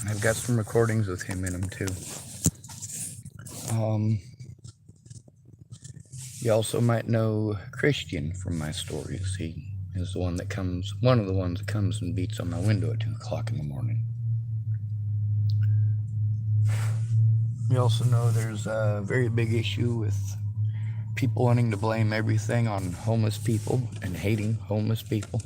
I've got some recordings with him in them too. You also might know Christian from my stories. He is one of the ones that comes and beats on my window at 2 o'clock in the morning. You also know there's a very big issue with people wanting to blame everything on homeless people and hating homeless people.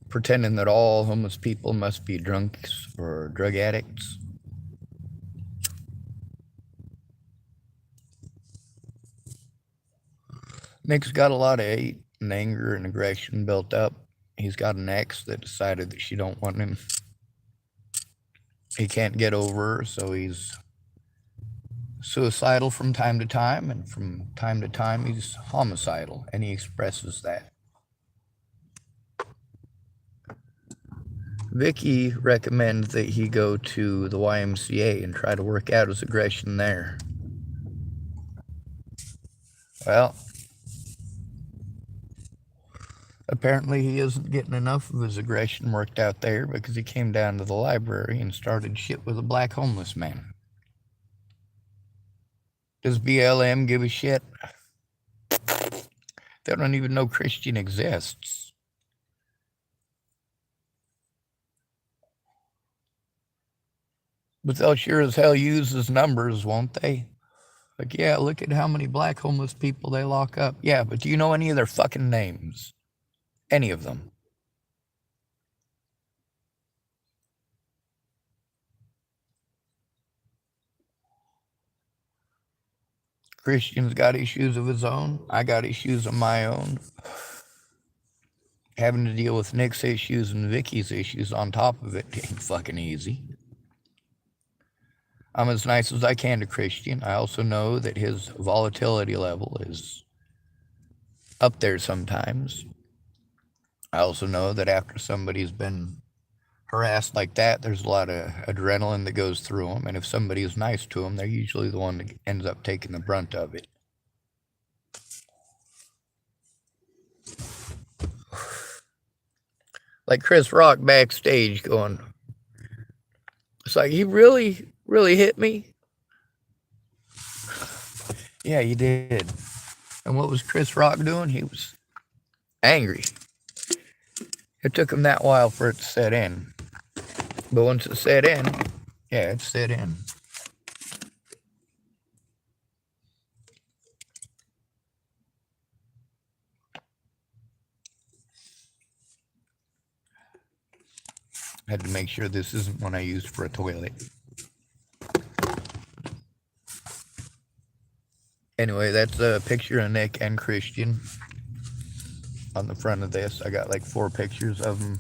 Pretending that all homeless people must be drunks or drug addicts. Nick's got a lot of hate and anger and aggression built up. He's got an ex that decided that she don't want him. He can't get over her, so he's suicidal from time to time, and from time to time he's homicidal, and he expresses that. Vicki recommends that he go to the YMCA and try to work out his aggression there. Well, apparently he isn't getting enough of his aggression worked out there because he came down to the library and started shit with a black homeless man. Does BLM give a shit? They don't even know Christian exists. But they'll sure as hell use his numbers, won't they? Like, yeah, look at how many black homeless people they lock up. Yeah, but do you know any of their fucking names? Any of them? Christian's got issues of his own. I got issues of my own. Having to deal with Nick's issues and Vicky's issues on top of it ain't fucking easy. I'm as nice as I can to Christian. I also know that his volatility level is up there sometimes. I also know that after somebody's been harassed like that, there's a lot of adrenaline that goes through them. And if somebody is nice to them, they're usually the one that ends up taking the brunt of it. Like Chris Rock backstage going, it's like, he really hit me? Yeah, you did. And what was Chris Rock doing? He was angry. It took him that while for it to set in. But once it set in, yeah, it set in. I had to make sure this isn't one I used for a toilet. Anyway, that's a picture of Nick and Christian on the front of this. I got like 4 pictures of them,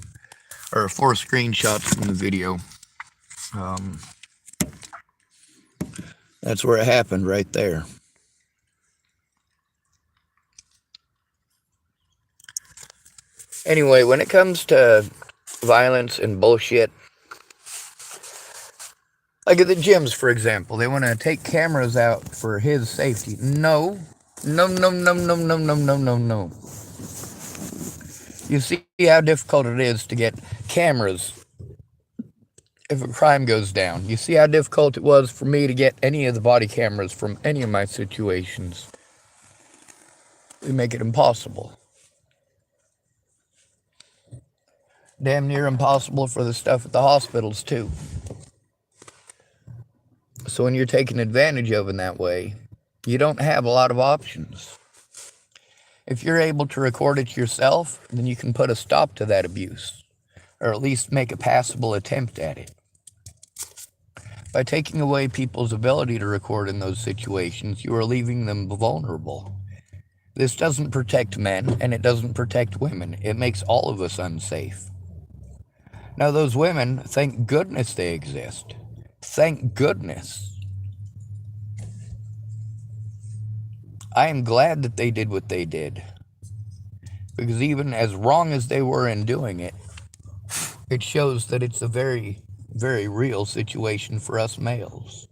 or 4 screenshots from the video. That's where it happened, right there. Anyway, when it comes to violence and bullshit, like at the gyms, for example, they want to take cameras out for his safety. No. You see how difficult it is to get cameras if a crime goes down. You see how difficult it was for me to get any of the body cameras from any of my situations. We make it impossible. Damn near impossible for the stuff at the hospitals, too. So when you're taken advantage of in that way, you don't have a lot of options. If you're able to record it yourself, then you can put a stop to that abuse, or at least make a passable attempt at it. By taking away people's ability to record in those situations, you are leaving them vulnerable. This doesn't protect men, and it doesn't protect women. It makes all of us unsafe. Now, those women, thank goodness they exist. Thank goodness. I am glad that they did what they did. Because even as wrong as they were in doing it, it shows that it's a very, very real situation for us males.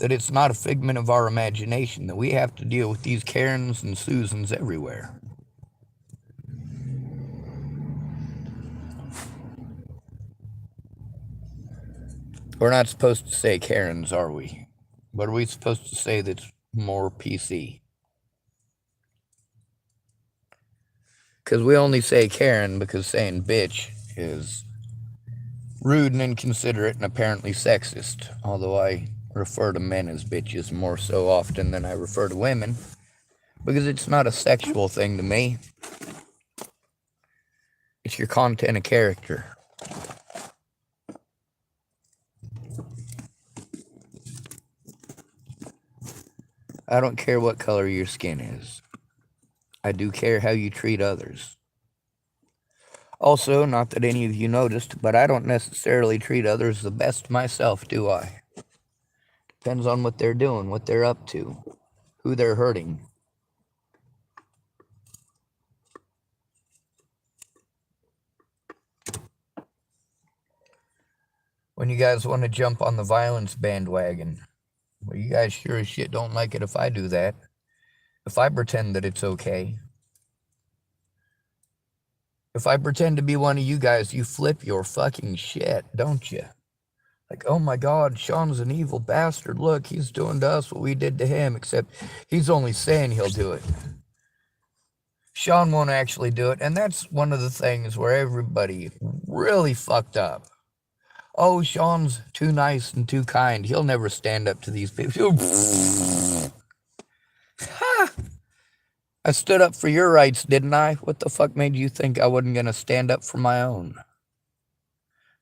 That it's not a figment of our imagination, that we have to deal with these Karens and Susans everywhere. We're not supposed to say Karens, are we? What are we supposed to say that's more PC? Because we only say Karen because saying bitch is rude and inconsiderate and apparently sexist. Although I refer to men as bitches more so often than I refer to women. Because it's not a sexual thing to me. It's your content of character. I don't care what color your skin is. I do care how you treat others. Also, not that any of you noticed, but I don't necessarily treat others the best myself, do I? Depends on what they're doing, what they're up to, who they're hurting. When you guys want to jump on the violence bandwagon, well, you guys sure as shit don't like it if I do that. If I pretend that it's okay. If I pretend to be one of you guys, you flip your fucking shit, don't you? Like, oh my God, Sean's an evil bastard. Look, he's doing to us what we did to him, except he's only saying he'll do it. Sean won't actually do it, and that's one of the things where everybody really fucked up. Oh, Sean's too nice and too kind. He'll never stand up to these people. I stood up for your rights, didn't I? What the fuck made you think I wasn't going to stand up for my own?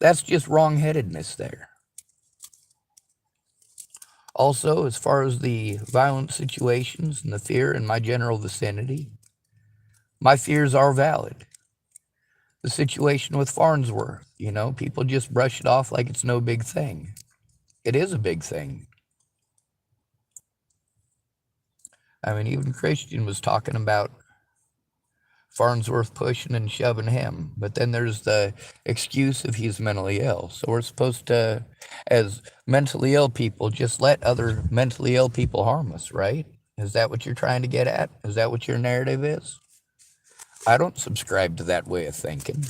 That's just wrong-headedness there. Also, as far as the violent situations and the fear in my general vicinity, my fears are valid. The situation with Farnsworth, people just brush it off like it's no big thing. It is a big thing. I mean, even Christian was talking about Farnsworth pushing and shoving him. But then there's the excuse if he's mentally ill. So we're supposed to, as mentally ill people, just let other mentally ill people harm us, right? Is that what you're trying to get at? Is that what your narrative is? I don't subscribe to that way of thinking.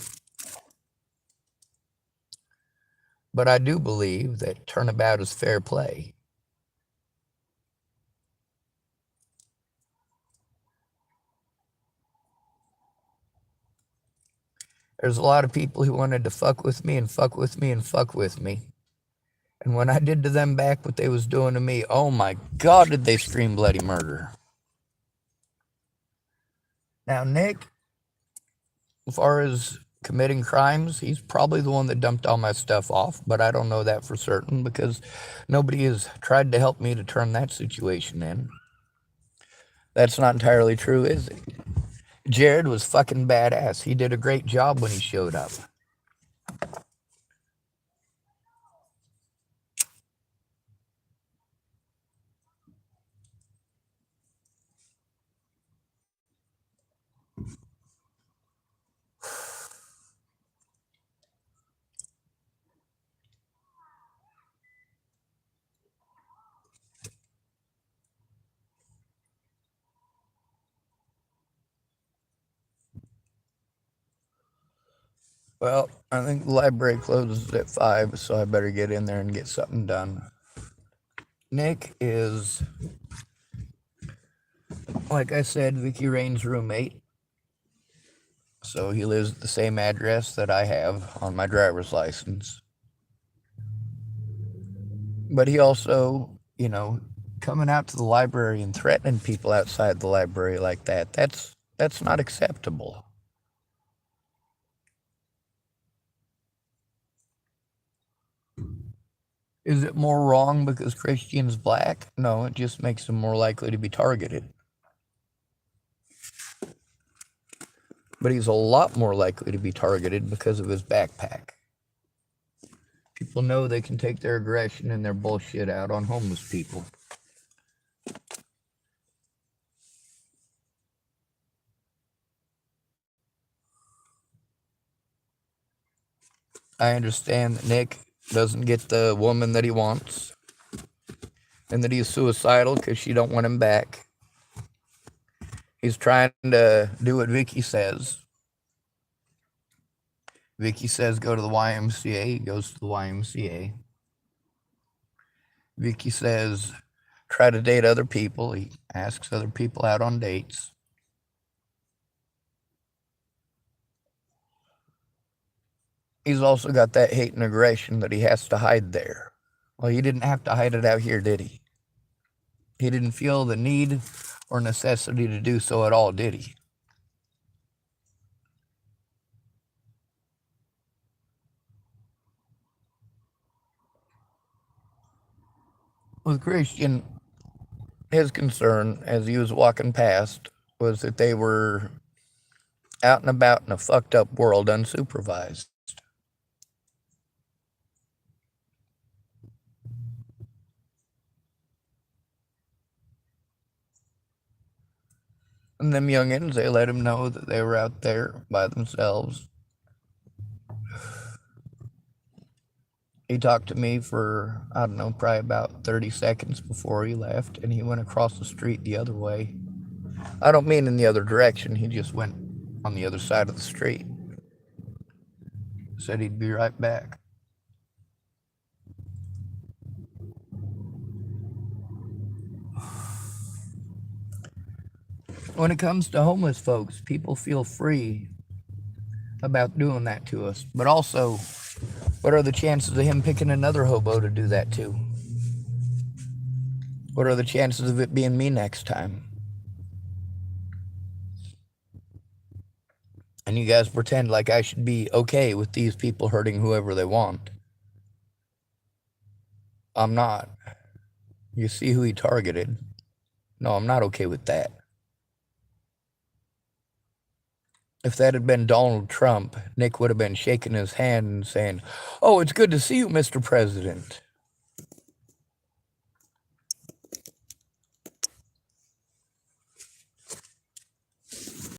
But I do believe that turnabout is fair play. There's a lot of people who wanted to fuck with me and fuck with me and fuck with me. And when I did to them back what they was doing to me, oh my God, did they scream bloody murder. Now, Nick, as far as committing crimes, he's probably the one that dumped all my stuff off, but I don't know that for certain because nobody has tried to help me to turn that situation in. That's not entirely true, is it? Jared was fucking badass. He did a great job when he showed up. Well, I think the library closes at 5, so I better get in there and get something done. Nick is, like I said, Vicki Raines' roommate. So he lives at the same address that I have on my driver's license. But he also, coming out to the library and threatening people outside the library like that's not acceptable. Is it more wrong because Christian's black? No, it just makes him more likely to be targeted. But he's a lot more likely to be targeted because of his backpack. People know they can take their aggression and their bullshit out on homeless people. I understand that Nick doesn't get the woman that he wants and that he's suicidal because she don't want him back. He's trying to do what Vicki says. Vicki says go to the YMCA. He goes to the YMCA. Vicky says, try to date other people. He asks other people out on dates. He's also got that hate and aggression that he has to hide there. Well, he didn't have to hide it out here, did he? He didn't feel the need or necessity to do so at all, did he? With Christian, his concern as he was walking past was that they were out and about in a fucked up world unsupervised. And them youngins, they let him know that they were out there by themselves. He talked to me for, I don't know, probably about 30 seconds before he left, and he went across the street the other way. I don't mean in the other direction, he just went on the other side of the street. Said he'd be right back. When it comes to homeless folks, people feel free about doing that to us. But also, what are the chances of him picking another hobo to do that to? What are the chances of it being me next time? And you guys pretend like I should be okay with these people hurting whoever they want. I'm not. You see who he targeted. No, I'm not okay with that. If that had been Donald Trump, Nick would have been shaking his hand and saying, "Oh, it's good to see you, Mr. President."